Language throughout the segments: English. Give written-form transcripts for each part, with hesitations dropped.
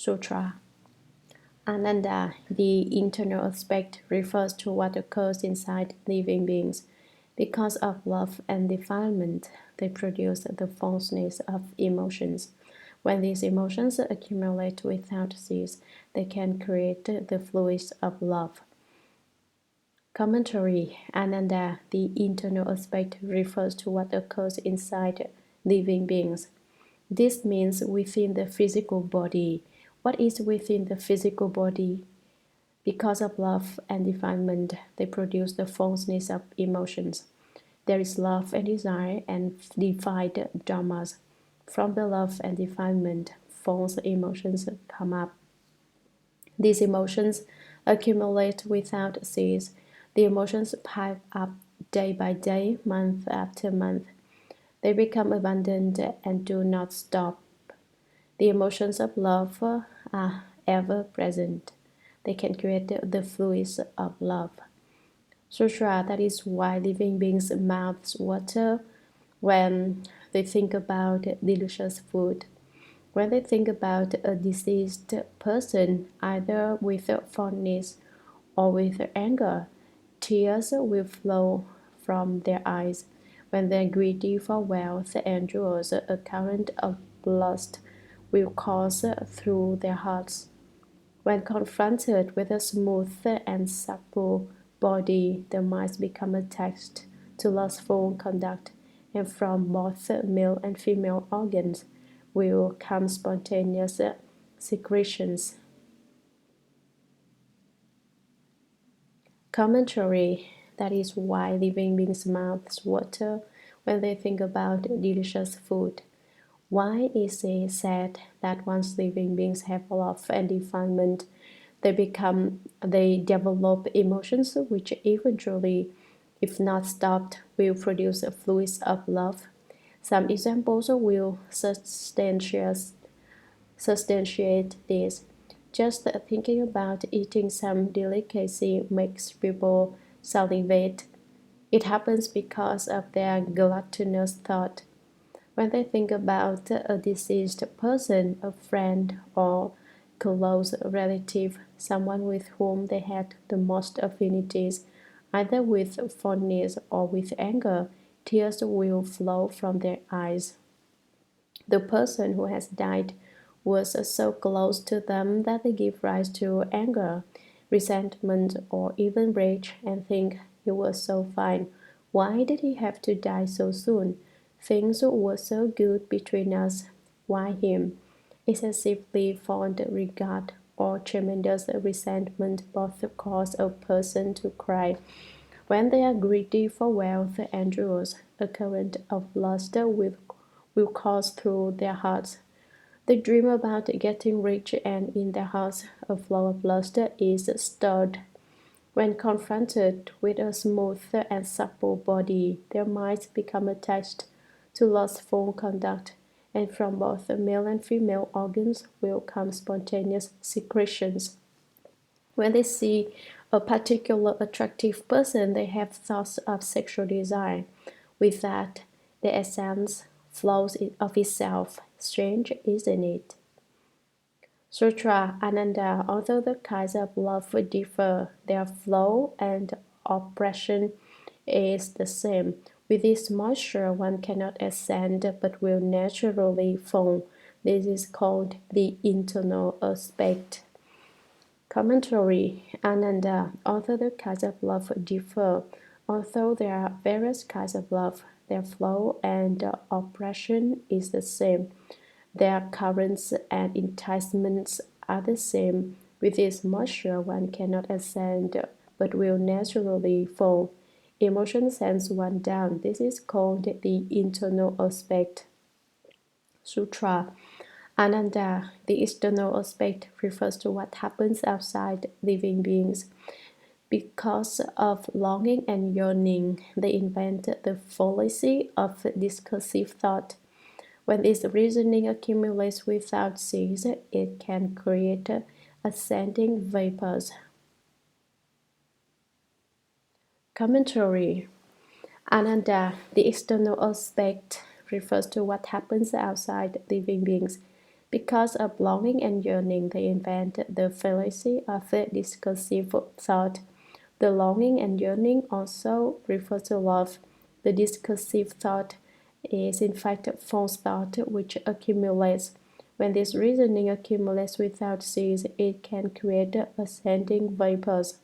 Sutra. Ananda, the internal aspect, refers to what occurs inside living beings. Because of love and defilement, they produce the falseness of emotions. When these emotions accumulate without cease, they can create the fluids of love. Commentary. Ananda, the internal aspect, refers to what occurs inside living beings. This means within the physical body. What is within the physical body? Because of love and defilement, they produce the falseness of emotions. There is love and desire and defied dharmas. From the love and defilement, false emotions come up. These emotions accumulate without cease. The emotions pile up day by day, month after month. They become abundant and do not stop. The emotions of love are ever present. They can create the fluids of love. Sutra, that is why living beings mouths water when they think about delicious food. When they think about a deceased person, either with fondness or with anger, tears will flow from their eyes. When they are greedy for wealth and jewels, a current of lust will course through their hearts. When confronted with a smooth and supple body, their minds become attached to lustful conduct, and from both male and female organs will come spontaneous secretions. Commentary. That is why living beings mouths water when they think about delicious food. Why is it said that once living beings have love and defilement, they develop emotions which eventually, if not stopped, will produce a fluid of love? Some examples will substantiate this. Just thinking about eating some delicacy makes people salivate. It happens because of their gluttonous thought. When they think about a deceased person, a friend, or close relative, someone with whom they had the most affinities, either with fondness or with anger, tears will flow from their eyes. The person who has died was so close to them that they give rise to anger, resentment, or even rage and think he was so fine. Why did he have to die so soon? Things were so good between us. Why him? Excessively fond regard or tremendous resentment both cause a person to cry. When they are greedy for wealth and jewels, a current of lust will course through their hearts. They dream about getting rich, and in their hearts a flow of lust is stirred. When confronted with a smooth and supple body, their minds become attached to lustful conduct, and from both the male and female organs will come spontaneous secretions. When they see a particular attractive person, they have thoughts of sexual desire. With that, the essence flows of itself. Strange, isn't it? Sutra Ananda, although the kinds of love differ, their flow and oppression is the same. With this moisture, one cannot ascend but will naturally fall. This is called the internal aspect. Commentary. Ananda, although the kinds of love differ, although there are various kinds of love, their flow and oppression is the same. Their currents and enticements are the same. With this moisture, one cannot ascend but will naturally fall. Emotion sends one down. This is called the internal aspect. Sutra. Ananda, the external aspect, refers to what happens outside living beings. Because of longing and yearning, they invent the fallacy of discursive thought. When this reasoning accumulates without cease, it can create ascending vapors. Commentary. Ananda, the external aspect, refers to what happens outside living beings. Because of longing and yearning, they invent the fallacy of the discursive thought. The longing and yearning also refer to love. The discursive thought is in fact false thought which accumulates. When this reasoning accumulates without cease, it can create ascending vapors.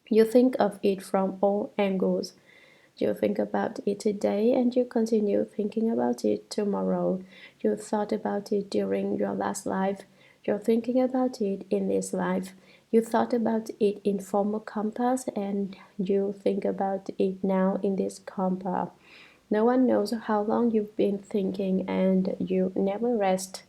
You think of it from all angles. You think about it today and you continue thinking about it tomorrow. You thought about it during your last life. You're thinking about it in this life. You thought about it in former compass and you think about it now in this compass. No one knows how long you've been thinking and you never rest.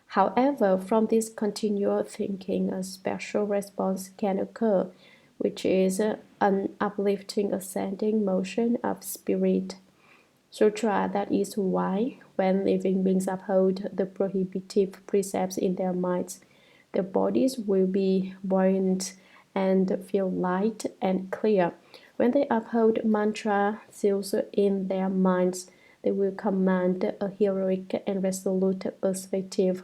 However, from this continual thinking, a special response can occur, which is an uplifting ascending motion of spirit. Sutra, that is why, when living beings uphold the prohibitive precepts in their minds, their bodies will be buoyant and feel light and clear. When they uphold mantra seals in their minds, they will command a heroic and resolute perspective.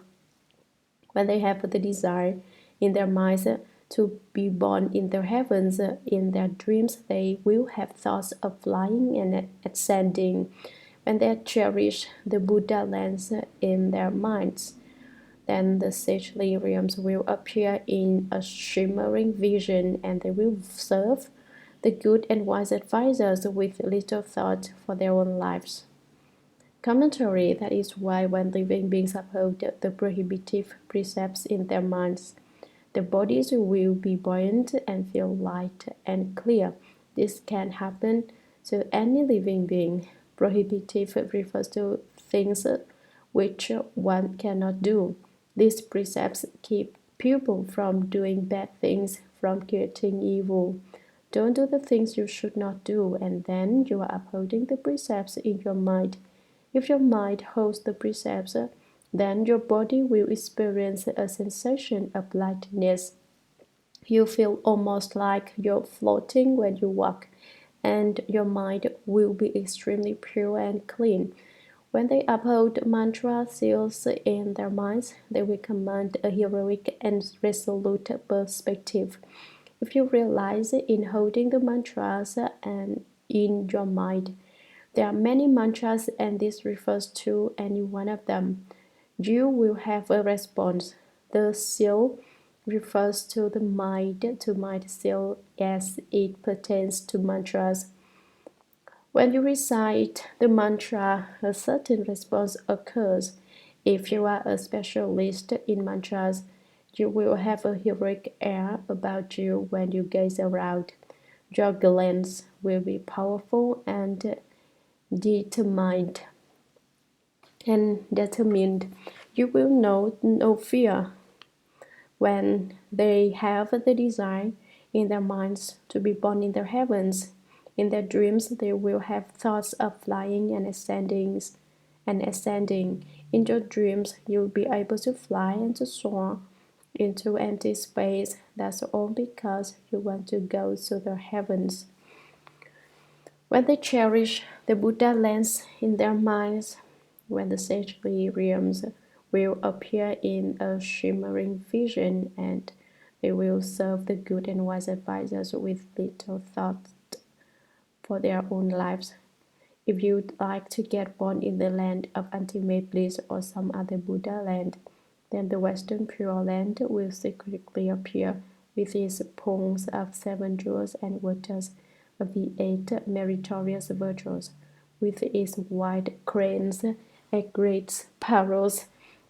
When they have the desire in their minds to be born in the heavens, in their dreams they will have thoughts of flying and ascending. When they cherish the Buddha lands in their minds, then the sagely realms will appear in a shimmering vision and they will serve the good and wise advisors with little thought for their own lives. Commentary. That is why when living beings uphold the prohibitive precepts in their minds, their bodies will be buoyant and feel light and clear. This can happen to any living being. Prohibitive refers to things which one cannot do. These precepts keep people from doing bad things, from creating evil. Don't do the things you should not do, and then you are upholding the precepts in your mind. If your mind holds the precepts, then your body will experience a sensation of lightness. You feel almost like you're floating when you walk, and your mind will be extremely pure and clean. When they uphold mantra seals in their minds, they will command a heroic and resolute perspective. If you realize in holding the mantras and in your mind, there are many mantras and this refers to any one of them, you will have a response. The seal refers to the mind seal as it pertains to mantras. When you recite the mantra, a certain response occurs. If you are a specialist in mantras, you will have a heroic air about you when you gaze around. Your glance will be powerful and determined. You will know no fear. When they have the desire in their minds to be born in the heavens, in their dreams they will have thoughts of flying and ascending. In your dreams you'll be able to fly and to soar into empty space. That's all because you want to go to the heavens. When they cherish the Buddha lands in their minds, when the sagely realms will appear in a shimmering vision, and they will serve the good and wise advisors with little thought for their own lives. If you'd like to get born in the land of ultimate bliss or some other Buddha land, then the Western Pure Land will secretly appear with its ponds of 7 jewels and waters of the 8 meritorious virtues, with its wide cranes, aigrettes, parrots,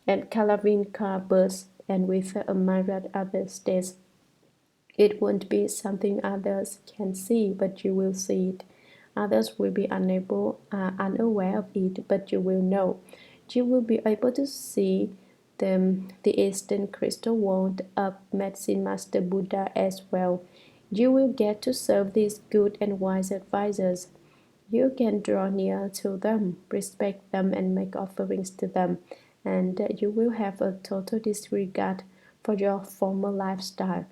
and calavinca birds, and with a myriad other states. It won't be something others can see, but you will see it. Others will be unaware of it, but you will know. You will be able to see the Eastern crystal wand of Medicine Master Buddha as well. You will get to serve these good and wise advisors. You can draw near to them, respect them, and make offerings to them, and you will have a total disregard for your former lifestyle.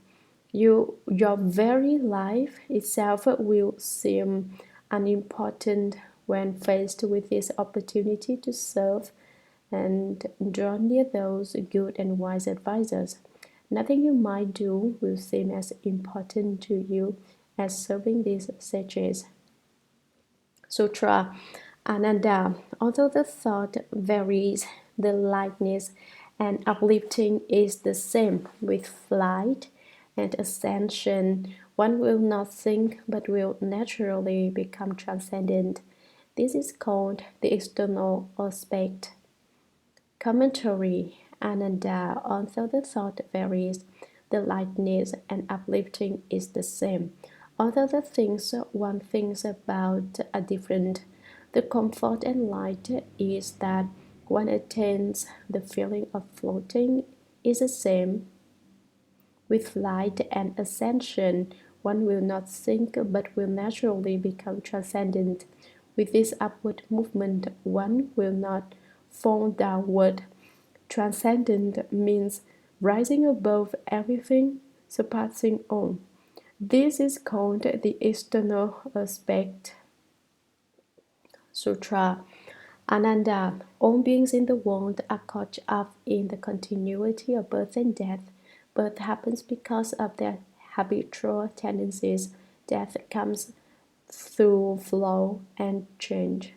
Your very life itself will seem unimportant when faced with this opportunity to serve and draw near those good and wise advisors. Nothing you might do will seem as important to you as serving these sages. Sutra Ananda. Although the thought varies, the lightness and uplifting is the same. With flight and ascension, one will not think but will naturally become transcendent. This is called the external aspect. Commentary Ananda. Although the thought varies, the lightness and uplifting is the same. Although the things one thinks about are different, the comfort and light is that one attains the feeling of floating is the same. With light and ascension, one will not sink but will naturally become transcendent. With this upward movement, one will not fall downward. Transcendent means rising above everything, surpassing all. This is called the external aspect. Sutra Ananda. All beings in the world are caught up in the continuity of birth and death. Birth happens because of their habitual tendencies. Death comes through flow and change.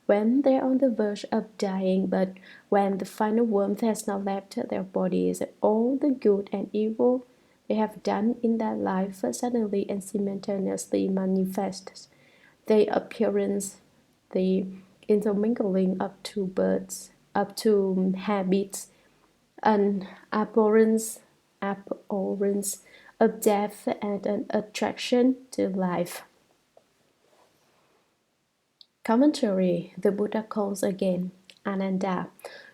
When they are on the verge of dying, but when the final warmth has not left their bodies, all the good and evil they have done in their life suddenly and simultaneously manifests. Their appearance, the intermingling of two births, of two habits, an abhorrence of death and an attraction to life. Commentary. The Buddha calls again, Ananda.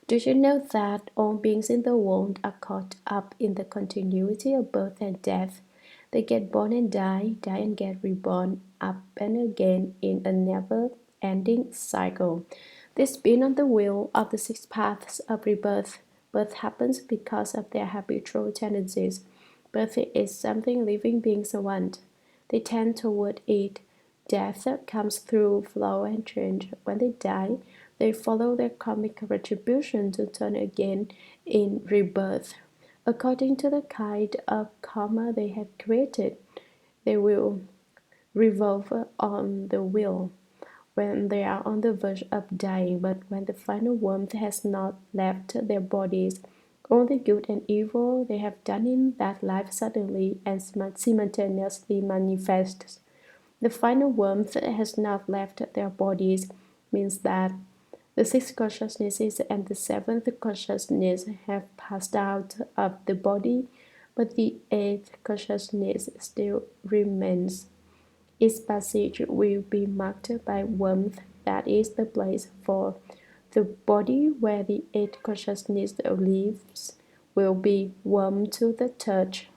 Do you know that all beings in the world are caught up in the continuity of birth and death? They get born and die and get reborn up and again in a never-ending cycle. They spin on the wheel of the six paths of rebirth. Birth happens because of their habitual tendencies. Birth is something living beings want. They tend toward it. Death comes through flow and change. When they die, they follow their karmic retribution to turn again in rebirth. According to the kind of karma they have created, they will revolve on the wheel when they are on the verge of dying, but when the final warmth has not left their bodies, all the good and evil they have done in that life suddenly and simultaneously manifests. The final warmth has not left their bodies means that the sixth consciousnesses and the seventh consciousness have passed out of the body, but the eighth consciousness still remains. Its passage will be marked by warmth, that is the place for the body where the eighth consciousness lives will be warm to the touch.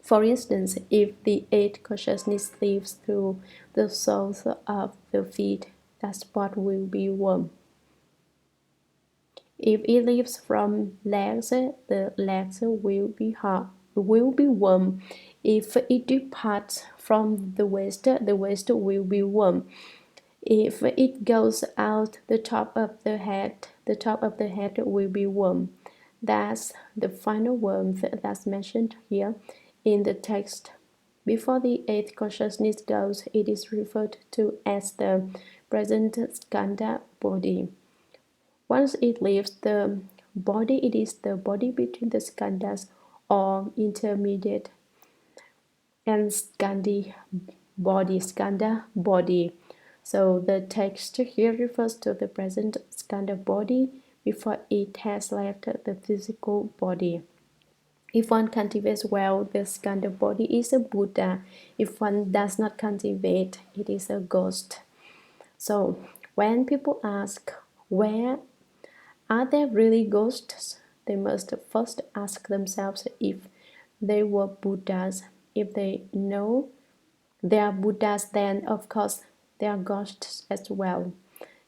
For instance, if the eighth consciousness lives through the soles of the feet, that spot will be warm. If it lives from legs, the legs will be hot, will be warm. If it departs from the waist will be warm. If it goes out the top of the head will be warm. That's the final warmth that's mentioned here in the text. Before the eighth consciousness goes, it is referred to as the present skandha body. Once it leaves the body, it is the body between the skandhas or intermediate and skandha body. So the text here refers to the present skandha body before it has left the physical body. If one cultivates well, the skandha body is a Buddha. If one does not cultivate, it is a ghost. So when people ask, where are there really ghosts? They must first ask themselves if they were Buddhas. If they know they are Buddhas, then of course they are ghosts as well.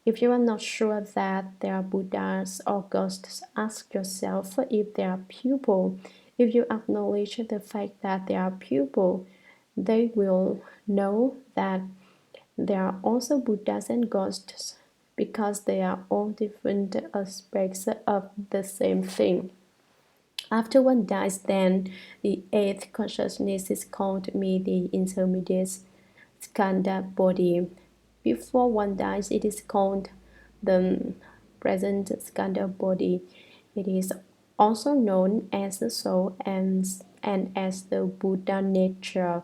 If you are not sure that they are Buddhas or ghosts, ask yourself if they are pupil. If you acknowledge the fact that they are pupil, they will know that there are also Buddhas and ghosts. because they are all different aspects of the same thing. After one dies, then the eighth consciousness is called the intermediate skandha body. Before one dies, it is called the present skandha body. It is also known as the soul and as the Buddha nature.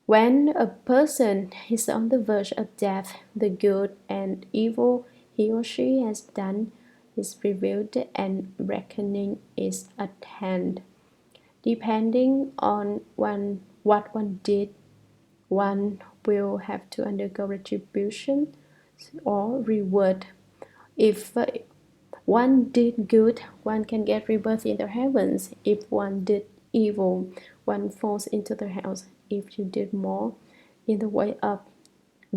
When a person is on the verge of death, the good and evil he or she has done is revealed and reckoning is at hand. Depending on what one did, one will have to undergo retribution or reward. If one did good, one can get rebirth in the heavens. If one did evil, one falls into the hells. If you did more in the way of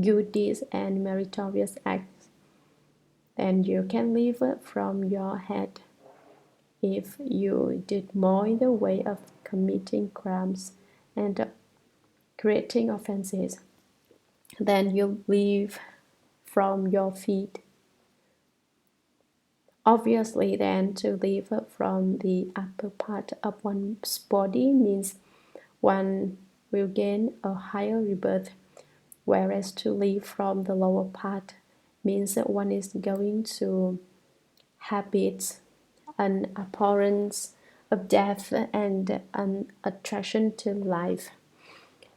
good deeds and meritorious acts, then you can live from your head. If you did more in the way of committing crimes and creating offenses, then you live from your feet. Obviously, then, to live from the upper part of one's body means one will gain a higher rebirth, whereas to live from the lower part means that one is going to habits, an abhorrence of death, and an attraction to life.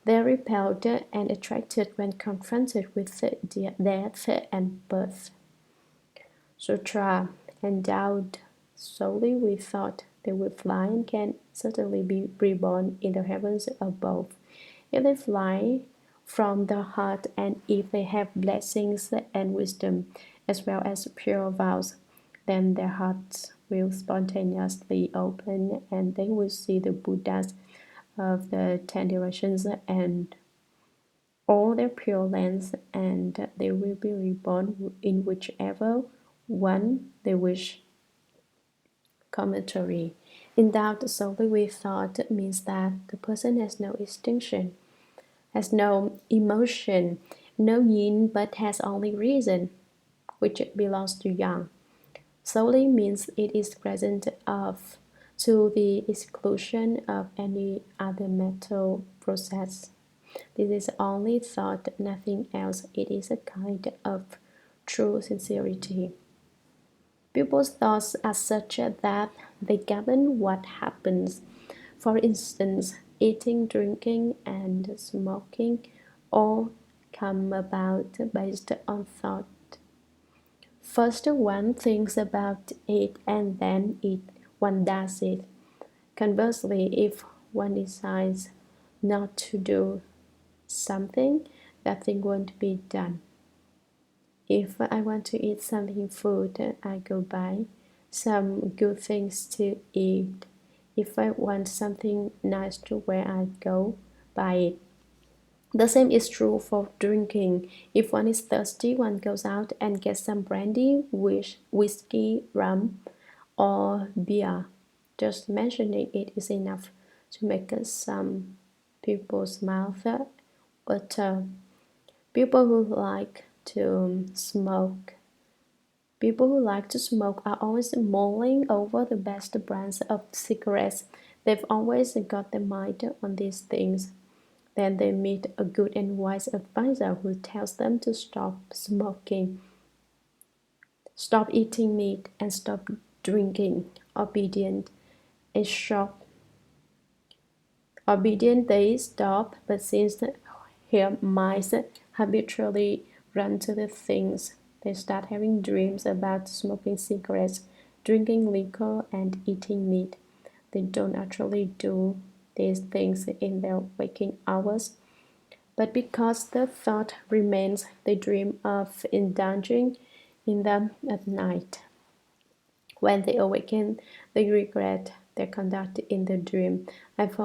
They are repelled and attracted when confronted with death and birth. Sutra endowed solely with thought, they will fly and can certainly be reborn in the heavens above. If they fly from the heart and if they have blessings and wisdom as well as pure vows, then their hearts will spontaneously open and they will see the Buddhas of the 10 directions and all their pure lands, and they will be reborn in whichever one they wish. Commentary. Endowed solely with thought means that the person has no extinction, has no emotion, no yin, but has only reason, which belongs to yang. Solely means it is present of to the exclusion of any other mental process. This is only thought, nothing else. It is a kind of true sincerity. People's thoughts are such that they govern what happens. For instance, eating, drinking, and smoking all come about based on thought. First, one thinks about it and then one does it. Conversely, if one decides not to do something, that thing won't be done. If I want to eat something food, I go buy some good things to eat. If I want something nice to wear, I go buy it. The same is true for drinking. If one is thirsty, one goes out and gets some brandy, whiskey, rum, or beer. Just mentioning it is enough to make some people's mouth water. People who like to smoke. People who like to smoke are always mulling over the best brands of cigarettes. They've always got their mind on these things. Then they meet a good and wise advisor who tells them to stop smoking, stop eating meat, and stop drinking. Obedient they stop, but since their minds habitually run to the things, they start having dreams about smoking cigarettes, drinking liquor, and eating meat. They don't actually do these things in their waking hours, but because the thought remains, they dream of indulging in them at night. When they awaken, they regret their conduct in the dream. I've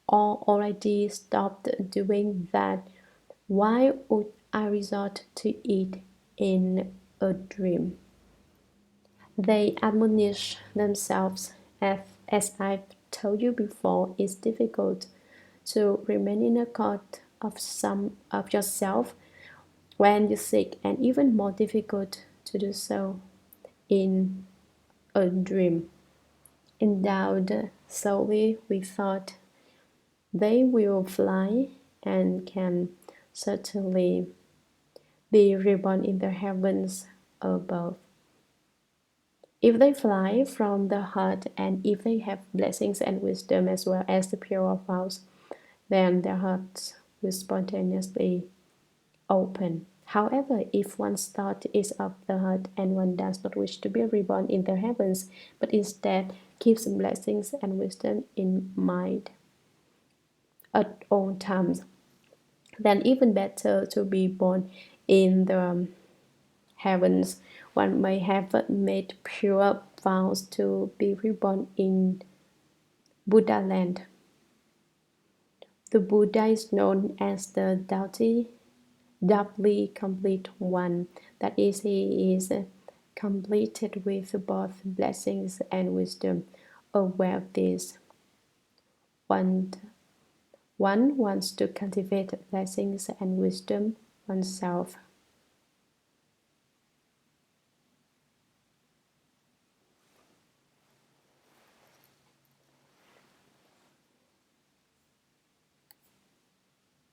already stopped doing that. Why would I resort to it in a dream? They admonish themselves. As I've told you before, it's difficult to remain in a court of some of yourself when you seek, and even more difficult to do so in a dream. Endowed solely with thought, they will fly and can certainly be reborn in the heavens above. If they fly from the heart, and if they have blessings and wisdom as well as the pure vows, then their hearts will spontaneously open. However, if one's thought is of the heart and one does not wish to be reborn in the heavens, but instead keeps blessings and wisdom in mind at all times, then even better to be born in the heavens. One may have made pure vows to be reborn in Buddha land. The Buddha is known as the doubly complete one. That is, he is completed with both blessings and wisdom. Aware of this, one wants to cultivate blessings and wisdom oneself.